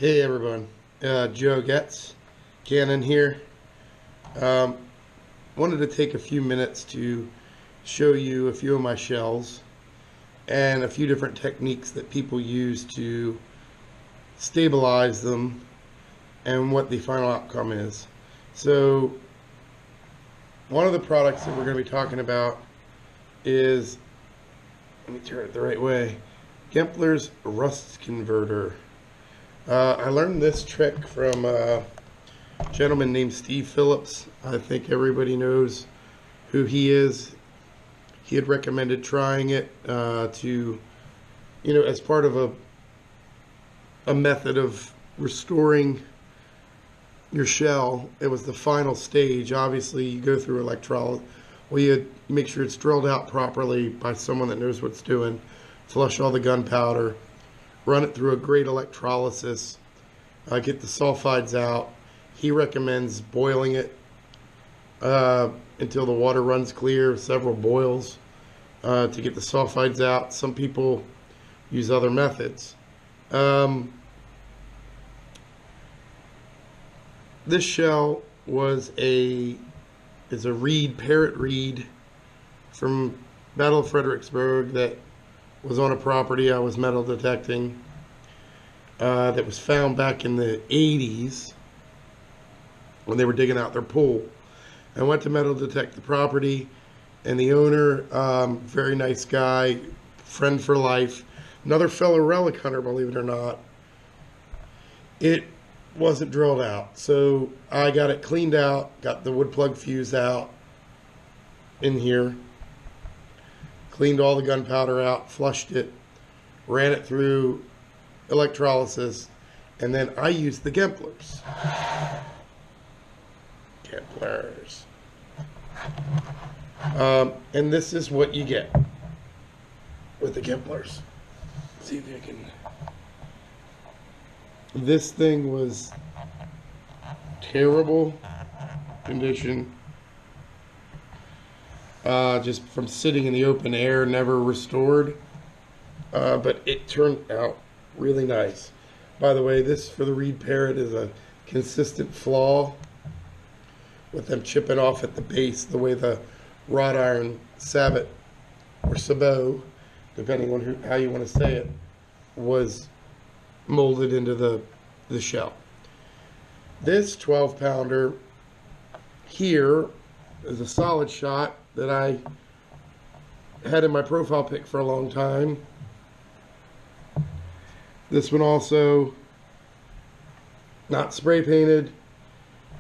Hey everyone, Joe Getz, Cannon here. Wanted to take a few minutes to show you a few of my shells and a few different techniques that people use to stabilize them and what the final outcome is. So one of the products that we're going to be talking about is, let me turn it the right way, Gempler's Rust Converter. I learned this trick from a gentleman named Steve Phillips. I think everybody knows who he is. He had recommended trying it as part of a method of restoring your shell. It was the final stage. Obviously, you go through electrolysis. Well, you make sure it's drilled out properly by someone that knows what's doing. Flush all the gunpowder. Run it through a great electrolysis, get the sulfides out. He recommends boiling it until the water runs clear, several boils to get the sulfides out. Some people use other methods. This shell is a reed, parrot reed from Battle of Fredericksburg that was on a property I was metal detecting that was found back in the 80s when they were digging out their pool. I went to metal detect the property, and the owner, very nice guy, friend for life, another fellow relic hunter, believe it or not. It wasn't drilled out, so I got it cleaned out, got the wood plug fuse out in here, cleaned all the gunpowder out, flushed it, ran it through electrolysis, and then I used the Gemplers. And this is what you get with the Gemplers. See if you can. This thing was terrible condition. Just from sitting in the open air, never restored. But it turned out really nice. By the way, this for the reed parrot is a consistent flaw with them chipping off at the base, the way the wrought iron sabot or sabot, depending on how you want to say it, was molded into the shell. This 12-pounder here is a solid shot that I had in my profile pic for a long time. This one also not spray painted.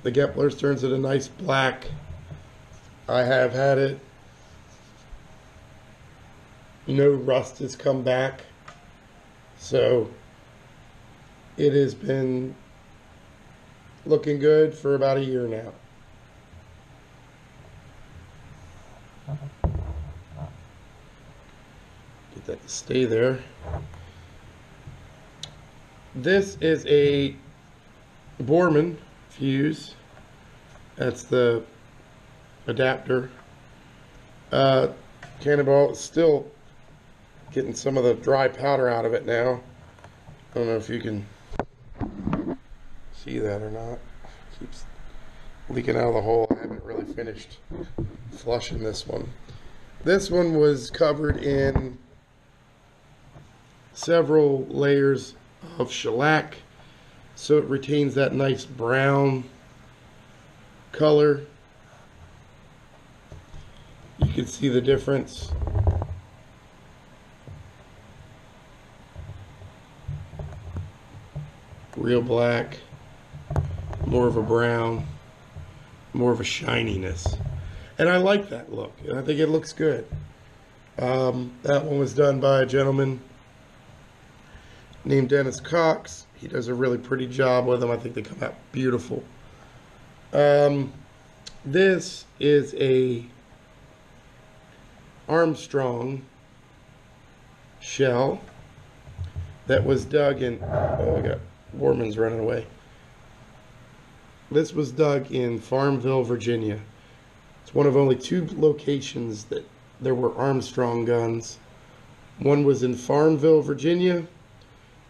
The Gempler's turns it a nice black. I have had it. No rust has come back. So it has been looking good for about a year now. Get that to stay there. This is a Borman fuse. That's the adapter. Cannonball is still getting some of the dry powder out of it now. I don't know if you can see that or not. It keeps leaking out of the hole. I haven't really finished flushing this one. This one was covered in several layers of shellac, so it retains that nice brown color. You can see the difference. Real black, more of a brown, more of a shininess. And I like that look, and I think it looks good. That one was done by a gentleman named Dennis Cox. He does a really pretty job with them. I think they come out beautiful. This is a Armstrong shell that was dug in, oh, I got Borman's running away. This was dug in Farmville, Virginia. It's one of only 2 locations that there were Armstrong guns. One was in Farmville, Virginia.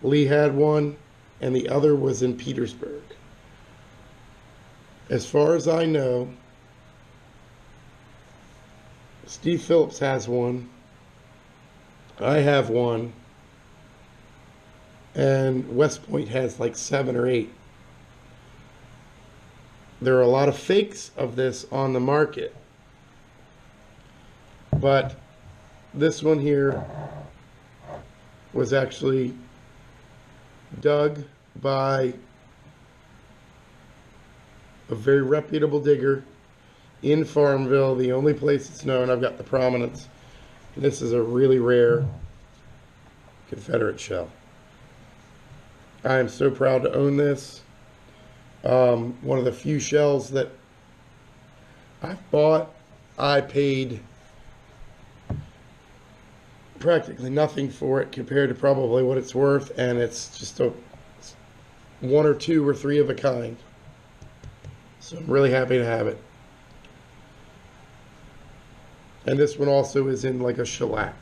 Lee had one, and the other was in Petersburg. As far as I know, Steve Phillips has one. I have one. And West Point has like 7 or 8. There are a lot of fakes of this on the market. But this one here was actually dug by a very reputable digger in Farmville, the only place it's known. I've got the prominence. And this is a really rare Confederate shell. I am so proud to own this. One of the few shells that I've bought. I paid practically nothing for it compared to probably what it's worth, and it's just a 1 or 2 or 3 of a kind. So I'm really happy to have it. And this one also is in like a shellac.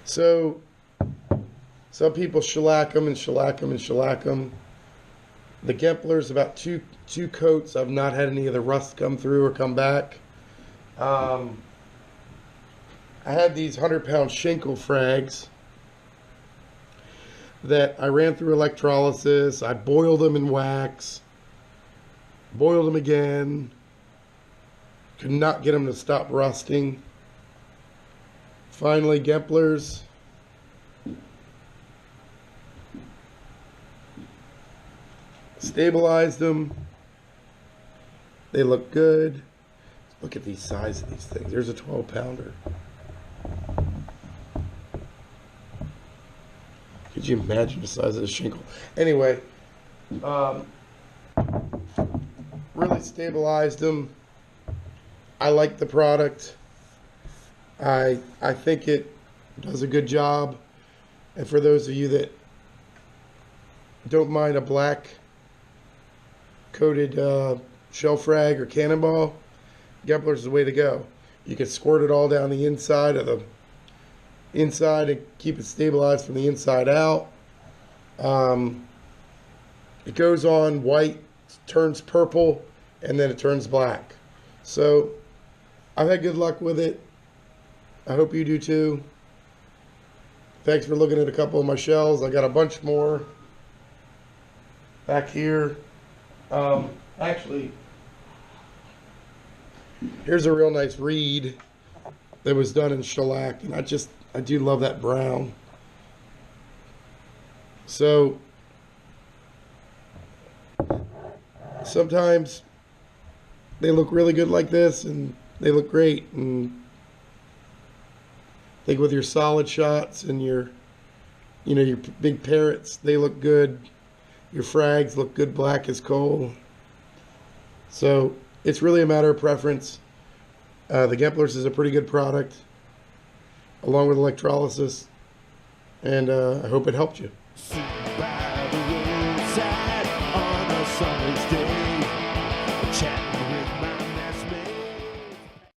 So some people shellac them and shellac them and shellac them. The Gempler's about two coats. I've not had any of the rust come through or come back. I had these 100-pound Schenkel frags that I ran through electrolysis. I boiled them in wax. Boiled them again. Could not get them to stop rusting. Finally, Gempler's. Stabilized them. They look good. Look at the size of these things. There's a 12-pounder. Could you imagine the size of the Schenkel? Anyway, really stabilized them. I like the product. I think it does a good job. And for those of you that don't mind a black coated shell frag or cannonball, Gempler's the way to go. You can squirt it all down the inside and keep it stabilized from the inside out. It goes on white, turns purple, and then it turns black. So I've had good luck with it. I hope you do too. Thanks for looking at a couple of my shells. I got a bunch more back here. Actually, here's a real nice reed that was done in shellac, and I do love that brown. So sometimes they look really good like this, and they look great. And I think with your solid shots and your big parrots, they look good. Your frags look good black as coal. So it's really a matter of preference. The Gempler's is a pretty good product, along with electrolysis, and I hope it helped you.